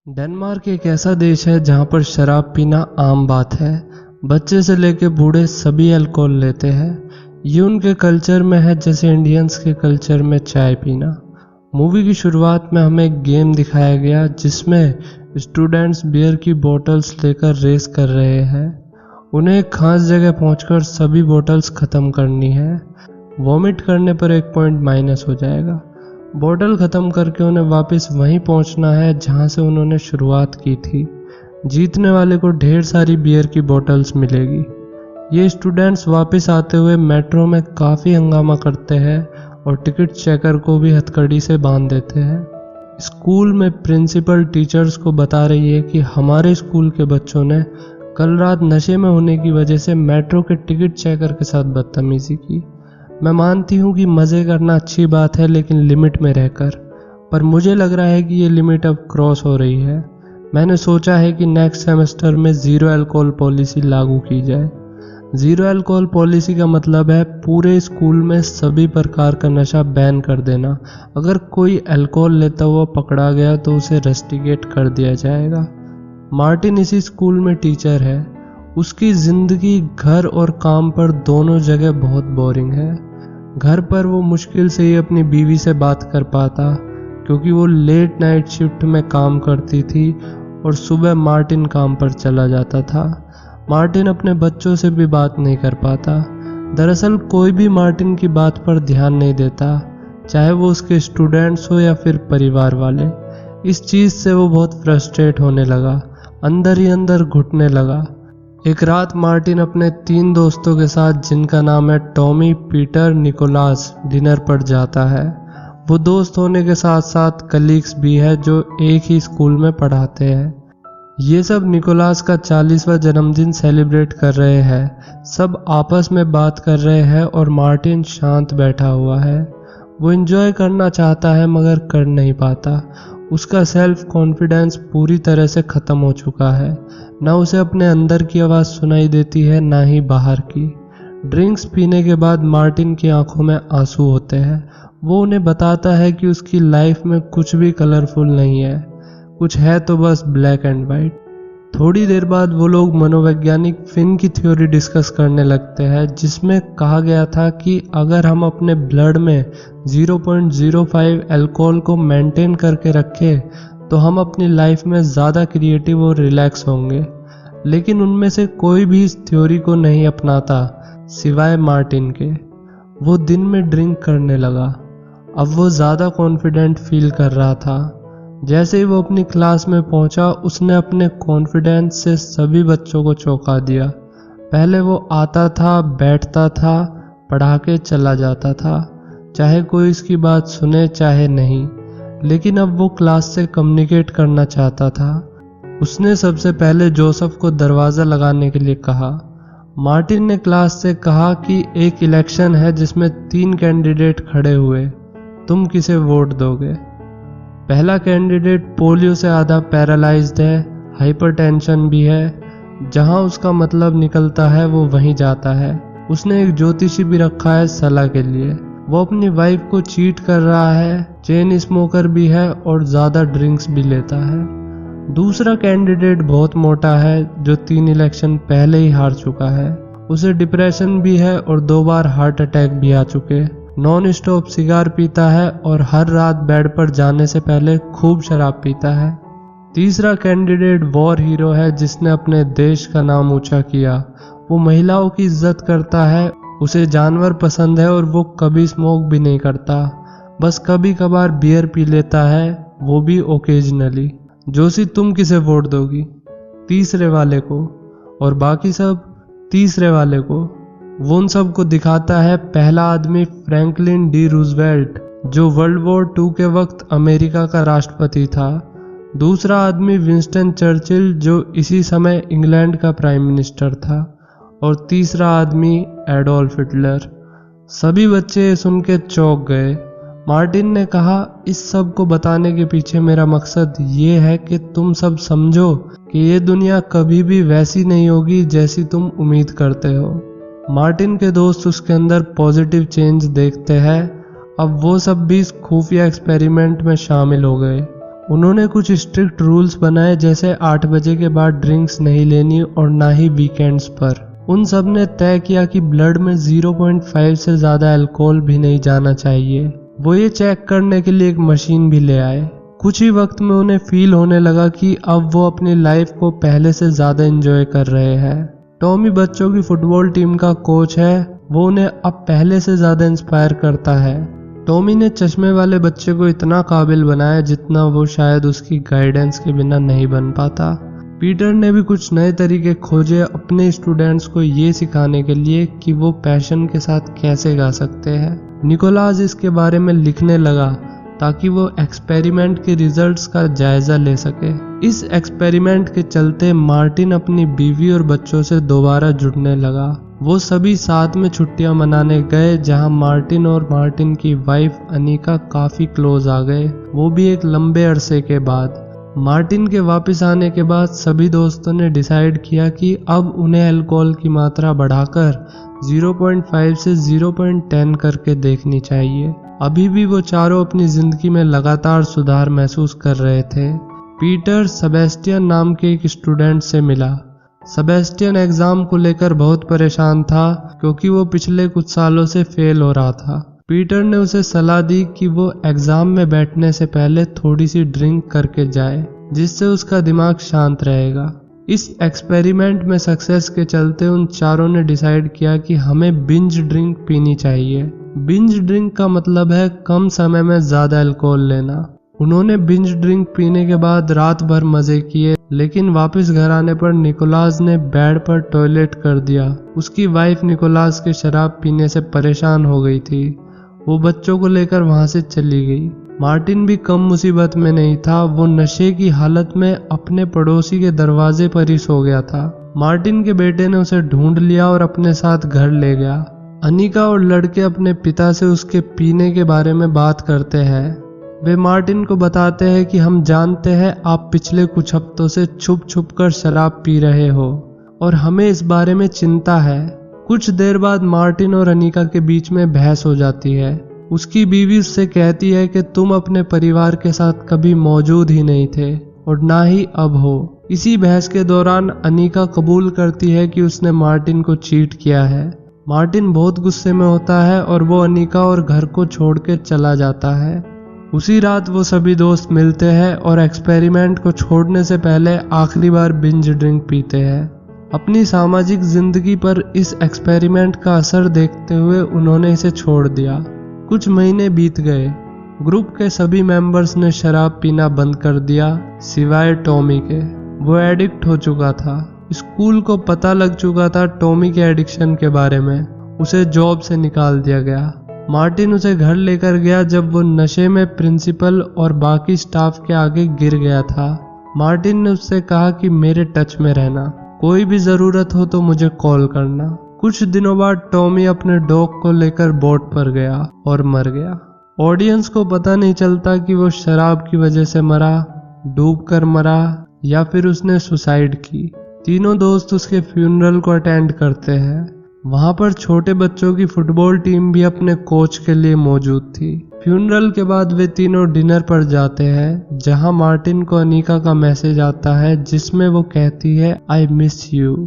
Denmark एक ऐसा देश है जहाँ पर शराब पीना आम बात है। बच्चे से लेके बूढ़े सभी अल्कोहल लेते हैं। ये उनके कल्चर में है जैसे इंडियंस के कल्चर में चाय पीना। मूवी की शुरुआत में हमें एक गेम दिखाया गया जिसमें स्टूडेंट्स बियर की बोतल्स लेकर रेस कर रहे हैं। उन्हें एक खास जगह पहुंचकर सभी बोतल्स ख़त्म करनी है। वॉमिट करने पर 1 पॉइंट माइनस हो जाएगा। बोतल ख़त्म करके उन्हें वापस वहीं पहुंचना है जहां से उन्होंने शुरुआत की थी। जीतने वाले को ढेर सारी बियर की बोतल्स मिलेगी। ये स्टूडेंट्स वापस आते हुए मेट्रो में काफ़ी हंगामा करते हैं और टिकट चेकर को भी हथकड़ी से बांध देते हैं। स्कूल में प्रिंसिपल टीचर्स को बता रही है कि हमारे स्कूल के बच्चों ने कल रात नशे में होने की वजह से मेट्रो के टिकट चेकर के साथ बदतमीजी की। मैं मानती हूँ कि मज़े करना अच्छी बात है लेकिन लिमिट में रहकर, पर मुझे लग रहा है कि ये लिमिट अब क्रॉस हो रही है। मैंने सोचा है कि नेक्स्ट सेमेस्टर में ज़ीरो अल्कोहल पॉलिसी लागू की जाए। ज़ीरो अल्कोहल पॉलिसी का मतलब है पूरे स्कूल में सभी प्रकार का नशा बैन कर देना। अगर कोई अल्कोहल लेता हुआ पकड़ा गया तो उसे रस्टिकेट कर दिया जाएगा। मार्टिन इसी स्कूल में टीचर है। उसकी ज़िंदगी घर और काम पर दोनों जगह बहुत बोरिंग है। घर पर वो मुश्किल से ही अपनी बीवी से बात कर पाता क्योंकि वो लेट नाइट शिफ्ट में काम करती थी और सुबह मार्टिन काम पर चला जाता था। मार्टिन अपने बच्चों से भी बात नहीं कर पाता। दरअसल कोई भी मार्टिन की बात पर ध्यान नहीं देता, चाहे वो उसके स्टूडेंट्स हो या फिर परिवार वाले। इस चीज़ से वो बहुत फ्रस्ट्रेट होने लगा, अंदर ही अंदर घुटने लगा। एक रात मार्टिन अपने 3 दोस्तों के साथ, जिनका नाम है टॉमी, पीटर, निकोलास, डिनर पर जाता है। वो दोस्त होने के साथ साथ कलीग्स भी है जो एक ही स्कूल में पढ़ाते हैं। ये सब निकोलास का 40वां जन्मदिन सेलिब्रेट कर रहे हैं। सब आपस में बात कर रहे हैं और मार्टिन शांत बैठा हुआ है। वो एंजॉय करना चाहता है मगर कर नहीं पाता। उसका सेल्फ कॉन्फिडेंस पूरी तरह से ख़त्म हो चुका है। ना उसे अपने अंदर की आवाज़ सुनाई देती है, ना ही बाहर की। ड्रिंक्स पीने के बाद मार्टिन की आंखों में आंसू होते हैं। वो उन्हें बताता है कि उसकी लाइफ में कुछ भी कलरफुल नहीं है, कुछ है तो बस ब्लैक एंड वाइट। थोड़ी देर बाद वो लोग मनोवैज्ञानिक फिन की थ्योरी डिस्कस करने लगते हैं, जिसमें कहा गया था कि अगर हम अपने ब्लड में 0.05 अल्कोहल को मेंटेन करके रखें तो हम अपनी लाइफ में ज़्यादा क्रिएटिव और रिलैक्स होंगे। लेकिन उनमें से कोई भी इस थ्योरी को नहीं अपनाता सिवाय मार्टिन के। वो दिन में ड्रिंक करने लगा। अब वो ज़्यादा कॉन्फिडेंट फील कर रहा था। जैसे ही वो अपनी क्लास में पहुंचा, उसने अपने कॉन्फिडेंस से सभी बच्चों को चौंका दिया। पहले वो आता था, बैठता था, पढ़ा के चला जाता था, चाहे कोई इसकी बात सुने चाहे नहीं। लेकिन अब वो क्लास से कम्युनिकेट करना चाहता था। उसने सबसे पहले जोसेफ को दरवाज़ा लगाने के लिए कहा। मार्टिन ने क्लास से कहा कि एक इलेक्शन है जिसमें 3 कैंडिडेट खड़े हुए, तुम किसे वोट दोगे? पहला कैंडिडेट पोलियो से आधा पैरालाइज्ड है, हाइपरटेंशन भी है। जहां उसका मतलब निकलता है वो वहीं जाता है। उसने एक ज्योतिषी भी रखा है सलाह के लिए। वो अपनी वाइफ को चीट कर रहा है, चेन स्मोकर भी है और ज़्यादा ड्रिंक्स भी लेता है। दूसरा कैंडिडेट बहुत मोटा है जो 3 इलेक्शन पहले ही हार चुका है। उसे डिप्रेशन भी है और 2 बार हार्ट अटैक भी आ चुके। नॉन स्टॉप सिगार पीता है और हर रात बेड पर जाने से पहले खूब शराब पीता है। तीसरा कैंडिडेट वॉर हीरो है जिसने अपने देश का नाम ऊंचा किया। वो महिलाओं की इज्जत करता है, उसे जानवर पसंद है और वो कभी स्मोक भी नहीं करता, बस कभी कभार बियर पी लेता है, वो भी ओकेजनली। जोशी, तुम किसे वोट दोगी? तीसरे वाले को। और बाकी सब? तीसरे वाले को। वो उन सब को दिखाता है। पहला आदमी फ्रैंकलिन डी रूजवेल्ट जो वर्ल्ड वॉर 2 के वक्त अमेरिका का राष्ट्रपति था। दूसरा आदमी विंस्टन चर्चिल जो इसी समय इंग्लैंड का प्राइम मिनिस्टर था। और तीसरा आदमी एडोल्फ हिटलर। सभी बच्चे सुन के चौंक गए। मार्टिन ने कहा, इस सब को बताने के पीछे मेरा मकसद ये है कि तुम सब समझो कि ये दुनिया कभी भी वैसी नहीं होगी जैसी तुम उम्मीद करते हो। मार्टिन के दोस्त उसके अंदर पॉजिटिव चेंज देखते हैं। अब वो सब भी इस खुफिया एक्सपेरिमेंट में शामिल हो गए। उन्होंने कुछ स्ट्रिक्ट रूल्स बनाए, जैसे 8 बजे के बाद ड्रिंक्स नहीं लेनी और ना ही वीकेंड्स पर। उन सब ने तय किया कि ब्लड में 0.5 से ज़्यादा अल्कोहल भी नहीं जाना चाहिए। वो ये चेक करने के लिए एक मशीन भी ले आए। कुछ ही वक्त में उन्हें फील होने लगा कि अब वो अपनी लाइफ को पहले से ज़्यादा एंजॉय कर रहे हैं। टॉमी बच्चों की फुटबॉल टीम का कोच है, वो उन्हें अब पहले से ज़्यादा इंस्पायर करता है। टॉमी ने चश्मे वाले बच्चे को इतना काबिल बनाया जितना वो शायद उसकी गाइडेंस के बिना नहीं बन पाता। पीटर ने भी कुछ नए तरीके खोजे अपने स्टूडेंट्स को ये सिखाने के लिए कि वो पैशन के साथ कैसे गा सकते हैं। निकोलास इसके बारे में लिखने लगा ताकि वो एक्सपेरिमेंट के रिजल्ट्स का जायजा ले सके। इस एक्सपेरिमेंट के चलते मार्टिन अपनी बीवी और बच्चों से दोबारा जुड़ने लगा। वो सभी साथ में छुट्टियां मनाने गए, जहां मार्टिन और मार्टिन की वाइफ अनिका काफी क्लोज आ गए, वो भी एक लंबे अरसे के बाद। मार्टिन के वापस आने के बाद सभी दोस्तों ने डिसाइड किया कि अब उन्हें अल्कोहल की मात्रा बढ़ाकर 0.5 से 0.10 करके देखनी चाहिए। अभी भी वो चारों अपनी जिंदगी में लगातार सुधार महसूस कर रहे थे। पीटर सेबेस्टियन नाम के एक स्टूडेंट से मिला। सेबेस्टियन एग्जाम को लेकर बहुत परेशान था क्योंकि वो पिछले कुछ सालों से फेल हो रहा था। पीटर ने उसे सलाह दी कि वो एग्जाम में बैठने से पहले थोड़ी सी ड्रिंक करके जाए, जिससे उसका दिमाग शांत रहेगा। इस एक्सपेरिमेंट में सक्सेस के चलते उन चारों ने डिसाइड किया कि हमें बिंज ड्रिंक पीनी चाहिए। बिंज ड्रिंक का मतलब है कम समय में ज्यादा अल्कोहल लेना। उन्होंने बिंज ड्रिंक पीने के बाद रात भर मजे किए, लेकिन वापस घर आने पर निकोलास ने बेड पर टॉयलेट कर दिया। उसकी वाइफ निकोलास के शराब पीने से परेशान हो गई थी। वो बच्चों को लेकर वहां से चली गई। मार्टिन भी कम मुसीबत में नहीं था। वो नशे की हालत में अपने पड़ोसी के दरवाजे पर ही सो गया था। मार्टिन के बेटे ने उसे ढूंढ लिया और अपने साथ घर ले गया। अनिका और लड़के अपने पिता से उसके पीने के बारे में बात करते हैं। वे मार्टिन को बताते हैं कि हम जानते हैं आप पिछले कुछ हफ्तों से छुप छुप कर शराब पी रहे हो और हमें इस बारे में चिंता है। कुछ देर बाद मार्टिन और अनिका के बीच में बहस हो जाती है। उसकी बीवी उससे कहती है कि तुम अपने परिवार के साथ कभी मौजूद ही नहीं थे और ना ही अब हो। इसी बहस के दौरान अनिका कबूल करती है कि उसने मार्टिन को चीट किया है। मार्टिन बहुत गुस्से में होता है और वो अनिका और घर को छोड़ के चला जाता है। उसी रात वो सभी दोस्त मिलते हैं और एक्सपेरिमेंट को छोड़ने से पहले आखिरी बार बिंज ड्रिंक पीते हैं। अपनी सामाजिक जिंदगी पर इस एक्सपेरिमेंट का असर देखते हुए उन्होंने इसे छोड़ दिया। कुछ महीने बीत गए। ग्रुप के सभी मेंबर्स ने शराब पीना बंद कर दिया, सिवाय टॉमी के। वो एडिक्ट हो चुका था। स्कूल को पता लग चुका था टॉमी के एडिक्शन के बारे में। उसे जॉब से निकाल दिया गया। मार्टिन उसे घर लेकर गया जब वो नशे में प्रिंसिपल और बाकी स्टाफ के आगे गिर गया था। मार्टिन ने उससे कहा कि मेरे टच में रहना, कोई भी जरूरत हो तो मुझे कॉल करना। कुछ दिनों बाद टॉमी अपने डॉग को लेकर बोट पर गया और मर गया। ऑडियंस को पता नहीं चलता कि वो शराब की वजह से मरा, डूबकर मरा या फिर उसने सुसाइड की। तीनों दोस्त उसके फ्यूनरल को अटेंड करते हैं। वहां पर छोटे बच्चों की फुटबॉल टीम भी अपने कोच के लिए मौजूद थी। फ्यूनरल के बाद वे तीनों डिनर पर जाते हैं, जहां मार्टिन को अनिका का मैसेज आता है जिसमें वो कहती है आई मिस यू।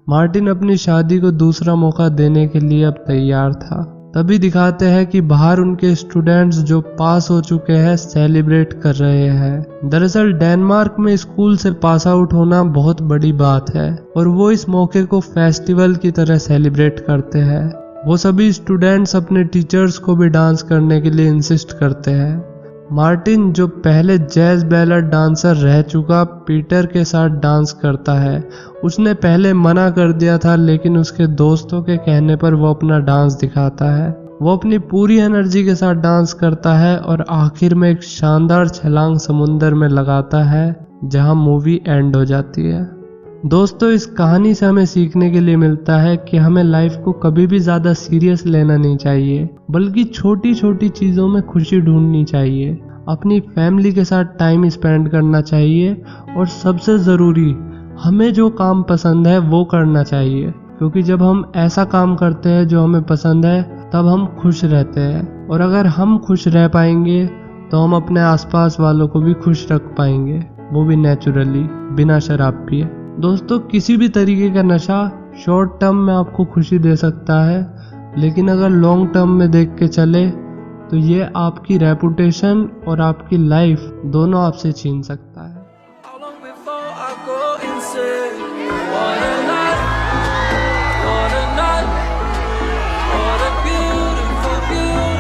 मार्टिन अपनी शादी को दूसरा मौका देने के लिए अब तैयार था। तभी दिखाते हैं कि बाहर उनके स्टूडेंट्स जो पास हो चुके हैं सेलिब्रेट कर रहे हैं। दरअसल डेनमार्क में स्कूल से पास आउट होना बहुत बड़ी बात है और वो इस मौके को फेस्टिवल की तरह सेलिब्रेट करते हैं। वो सभी स्टूडेंट्स अपने टीचर्स को भी डांस करने के लिए इंसिस्ट करते हैं। मार्टिन, जो पहले जैज बैलेट डांसर रह चुका, पीटर के साथ डांस करता है। उसने पहले मना कर दिया था, लेकिन उसके दोस्तों के कहने पर वो अपना डांस दिखाता है। वो अपनी पूरी एनर्जी के साथ डांस करता है और आखिर में एक शानदार छलांग समुंदर में लगाता है, जहां मूवी एंड हो जाती है। दोस्तों, इस कहानी से हमें सीखने के लिए मिलता है कि हमें लाइफ को कभी भी ज्यादा सीरियस लेना नहीं चाहिए, बल्कि छोटी छोटी चीजों में खुशी ढूंढनी चाहिए। अपनी फैमिली के साथ टाइम स्पेंड करना चाहिए और सबसे जरूरी, हमें जो काम पसंद है वो करना चाहिए, क्योंकि जब हम ऐसा काम करते हैं जो हमें पसंद है तब हम खुश रहते हैं। और अगर हम खुश रह पाएंगे तो हम अपने आसपास वालों को भी खुश रख पाएंगे, वो भी नेचुरली, बिना शराब पिए। दोस्तों, किसी भी तरीके का नशा शॉर्ट टर्म में आपको खुशी दे सकता है, लेकिन अगर लॉन्ग टर्म में देख के चले तो ये आपकी रेपुटेशन और आपकी लाइफ दोनों आपसे छीन सकते हैं।